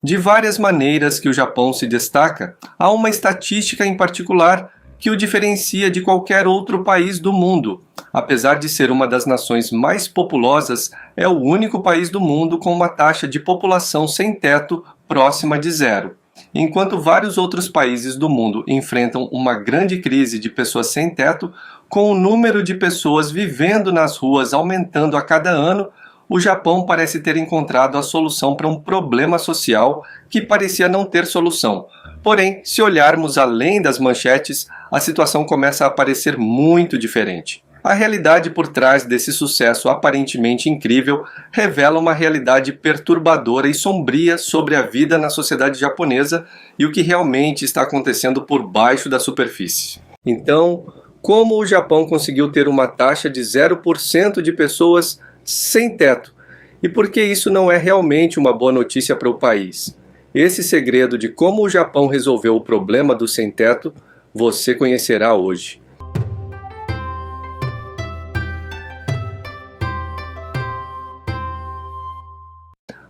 De várias maneiras que o Japão se destaca, há uma estatística em particular que o diferencia de qualquer outro país do mundo. Apesar de ser uma das nações mais populosas, é o único país do mundo com uma taxa de população sem teto próxima de zero. Enquanto vários outros países do mundo enfrentam uma grande crise de pessoas sem teto, com o número de pessoas vivendo nas ruas aumentando a cada ano, o Japão parece ter encontrado a solução para um problema social que parecia não ter solução. Porém, se olharmos além das manchetes, a situação começa a parecer muito diferente. A realidade por trás desse sucesso aparentemente incrível revela uma realidade perturbadora e sombria sobre a vida na sociedade japonesa e o que realmente está acontecendo por baixo da superfície. Então, como o Japão conseguiu ter uma taxa de 0% de pessoas sem teto? E por que isso não é realmente uma boa notícia para o país? Esse segredo de como o Japão resolveu o problema do sem-teto, você conhecerá hoje.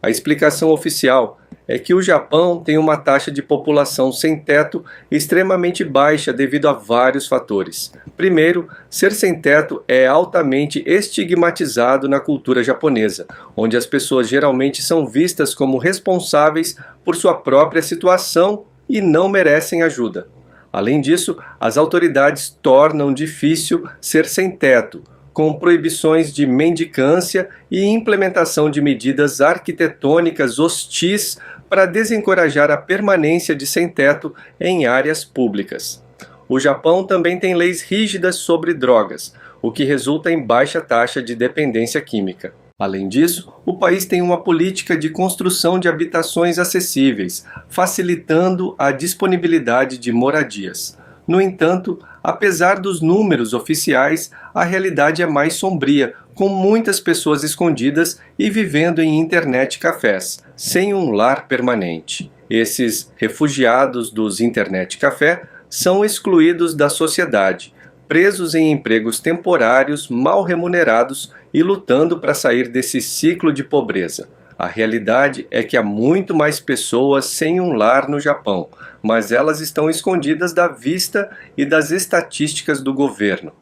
A explicação oficial é que o Japão tem uma taxa de população sem teto extremamente baixa devido a vários fatores. Primeiro, ser sem teto é altamente estigmatizado na cultura japonesa, onde as pessoas geralmente são vistas como responsáveis por sua própria situação e não merecem ajuda. Além disso, as autoridades tornam difícil ser sem teto, com proibições de mendicância e implementação de medidas arquitetônicas hostis para desencorajar a permanência de sem-teto em áreas públicas. O Japão também tem leis rígidas sobre drogas, o que resulta em baixa taxa de dependência química. Além disso, o país tem uma política de construção de habitações acessíveis, facilitando a disponibilidade de moradias. No entanto, apesar dos números oficiais, a realidade é mais sombria, com muitas pessoas escondidas e vivendo em internet cafés, sem um lar permanente. Esses refugiados dos internet café são excluídos da sociedade, presos em empregos temporários mal remunerados e lutando para sair desse ciclo de pobreza. A realidade é que há muito mais pessoas sem um lar no Japão, mas elas estão escondidas da vista e das estatísticas do governo.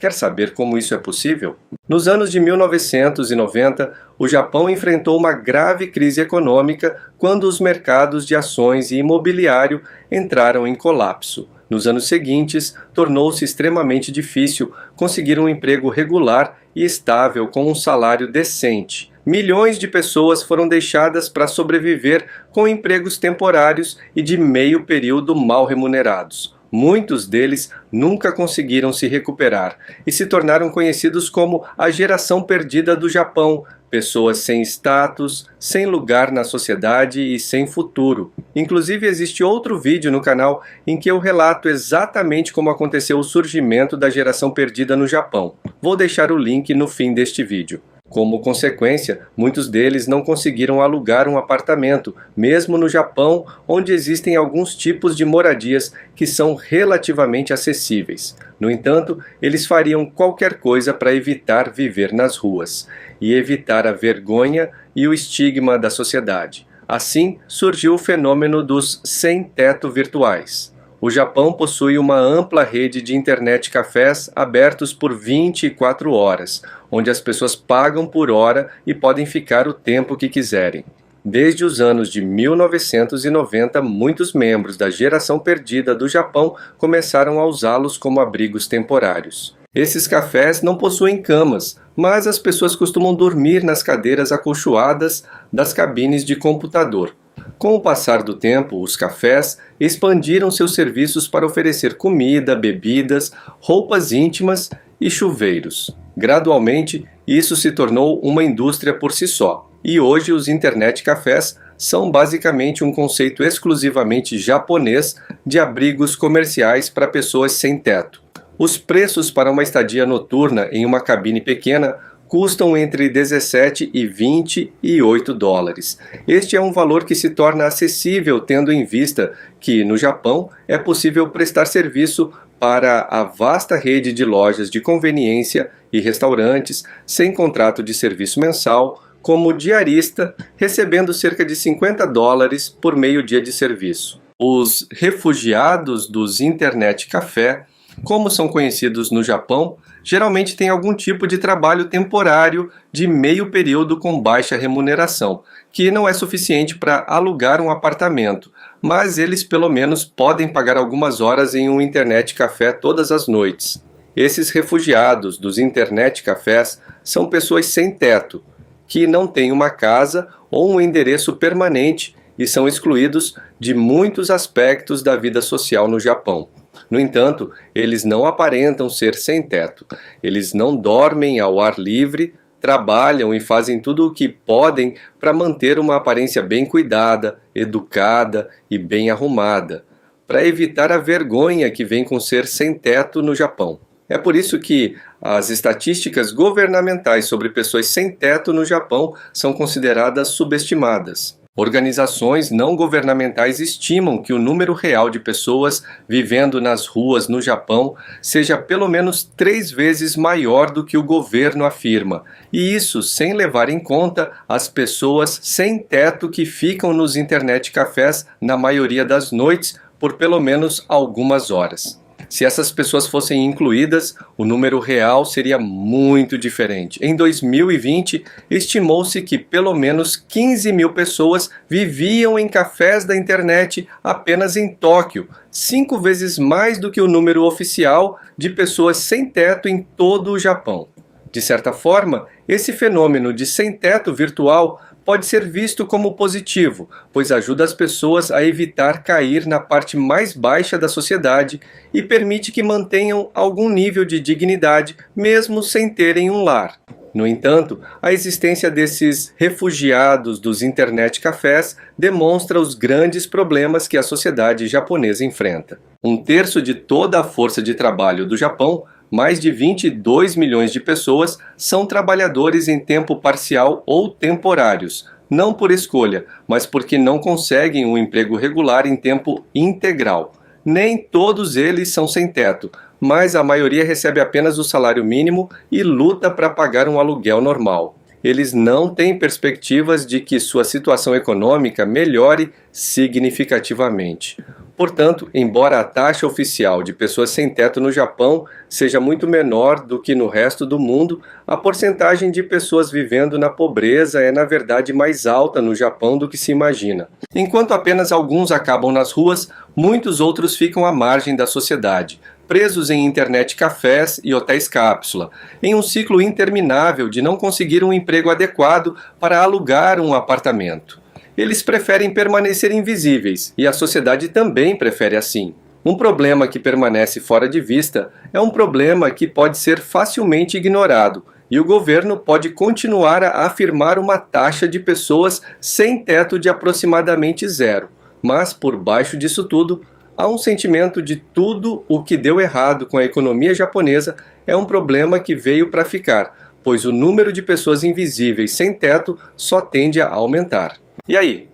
Quer saber como isso é possível? Nos anos de 1990, o Japão enfrentou uma grave crise econômica quando os mercados de ações e imobiliário entraram em colapso. Nos anos seguintes, tornou-se extremamente difícil conseguir um emprego regular e estável com um salário decente. Milhões de pessoas foram deixadas para sobreviver com empregos temporários e de meio período mal remunerados. Muitos deles nunca conseguiram se recuperar e se tornaram conhecidos como a geração perdida do Japão, pessoas sem status, sem lugar na sociedade e sem futuro. Inclusive existe outro vídeo no canal em que eu relato exatamente como aconteceu o surgimento da geração perdida no Japão. Vou deixar o link no fim deste vídeo. Como consequência, muitos deles não conseguiram alugar um apartamento, mesmo no Japão, onde existem alguns tipos de moradias que são relativamente acessíveis. No entanto, eles fariam qualquer coisa para evitar viver nas ruas e evitar a vergonha e o estigma da sociedade. Assim, surgiu o fenômeno dos sem-teto virtuais. O Japão possui uma ampla rede de internet cafés abertos por 24 horas, onde as pessoas pagam por hora e podem ficar o tempo que quiserem. Desde os anos de 1990, muitos membros da geração perdida do Japão começaram a usá-los como abrigos temporários. Esses cafés não possuem camas, mas as pessoas costumam dormir nas cadeiras acolchoadas das cabines de computador. Com o passar do tempo, os cafés expandiram seus serviços para oferecer comida, bebidas, roupas íntimas e chuveiros. Gradualmente, isso se tornou uma indústria por si só, e hoje os internet cafés são basicamente um conceito exclusivamente japonês de abrigos comerciais para pessoas sem teto. Os preços para uma estadia noturna em uma cabine pequena custam entre 17 e 28 dólares. Este é um valor que se torna acessível tendo em vista que, no Japão, é possível prestar serviço para a vasta rede de lojas de conveniência e restaurantes sem contrato de serviço mensal, como diarista, recebendo cerca de $50 por meio dia de serviço. Os refugiados dos internet café, como são conhecidos no Japão, geralmente têm algum tipo de trabalho temporário de meio período com baixa remuneração, que não é suficiente para alugar um apartamento, mas eles pelo menos podem pagar algumas horas em um internet café todas as noites. Esses refugiados dos internet cafés são pessoas sem teto, que não têm uma casa ou um endereço permanente e são excluídos de muitos aspectos da vida social no Japão. No entanto, eles não aparentam ser sem teto. Eles não dormem ao ar livre, trabalham e fazem tudo o que podem para manter uma aparência bem cuidada, educada e bem arrumada, para evitar a vergonha que vem com ser sem teto no Japão. É por isso que as estatísticas governamentais sobre pessoas sem teto no Japão são consideradas subestimadas. Organizações não governamentais estimam que o número real de pessoas vivendo nas ruas no Japão seja pelo menos 3 vezes maior do que o governo afirma, e isso sem levar em conta as pessoas sem teto que ficam nos internet cafés na maioria das noites por pelo menos algumas horas. Se essas pessoas fossem incluídas, o número real seria muito diferente. Em 2020, estimou-se que pelo menos 15 mil pessoas viviam em cafés da internet apenas em Tóquio, 5 vezes mais do que o número oficial de pessoas sem teto em todo o Japão. De certa forma, esse fenômeno de sem-teto virtual pode ser visto como positivo, pois ajuda as pessoas a evitar cair na parte mais baixa da sociedade e permite que mantenham algum nível de dignidade mesmo sem terem um lar. No entanto, a existência desses refugiados dos internet cafés demonstra os grandes problemas que a sociedade japonesa enfrenta. 1/3 de toda a força de trabalho do Japão, mais de 22 milhões de pessoas, são trabalhadores em tempo parcial ou temporários, não por escolha, mas porque não conseguem um emprego regular em tempo integral. Nem todos eles são sem teto, mas a maioria recebe apenas o salário mínimo e luta para pagar um aluguel normal. Eles não têm perspectivas de que sua situação econômica melhore significativamente. Portanto, embora a taxa oficial de pessoas sem teto no Japão seja muito menor do que no resto do mundo, a porcentagem de pessoas vivendo na pobreza é na verdade mais alta no Japão do que se imagina. Enquanto apenas alguns acabam nas ruas, muitos outros ficam à margem da sociedade, presos em internet cafés e hotéis cápsula, em um ciclo interminável de não conseguir um emprego adequado para alugar um apartamento. Eles preferem permanecer invisíveis, e a sociedade também prefere assim. Um problema que permanece fora de vista é um problema que pode ser facilmente ignorado, e o governo pode continuar a afirmar uma taxa de pessoas sem teto de aproximadamente 0. Mas, por baixo disso tudo, há um sentimento de tudo o que deu errado com a economia japonesa é um problema que veio para ficar, pois o número de pessoas invisíveis sem teto só tende a aumentar. E aí,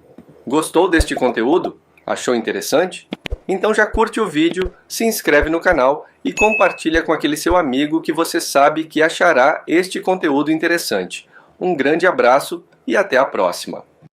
gostou deste conteúdo? Achou interessante? Então já curte o vídeo, se inscreve no canal e compartilha com aquele seu amigo que você sabe que achará este conteúdo interessante. Um grande abraço e até a próxima!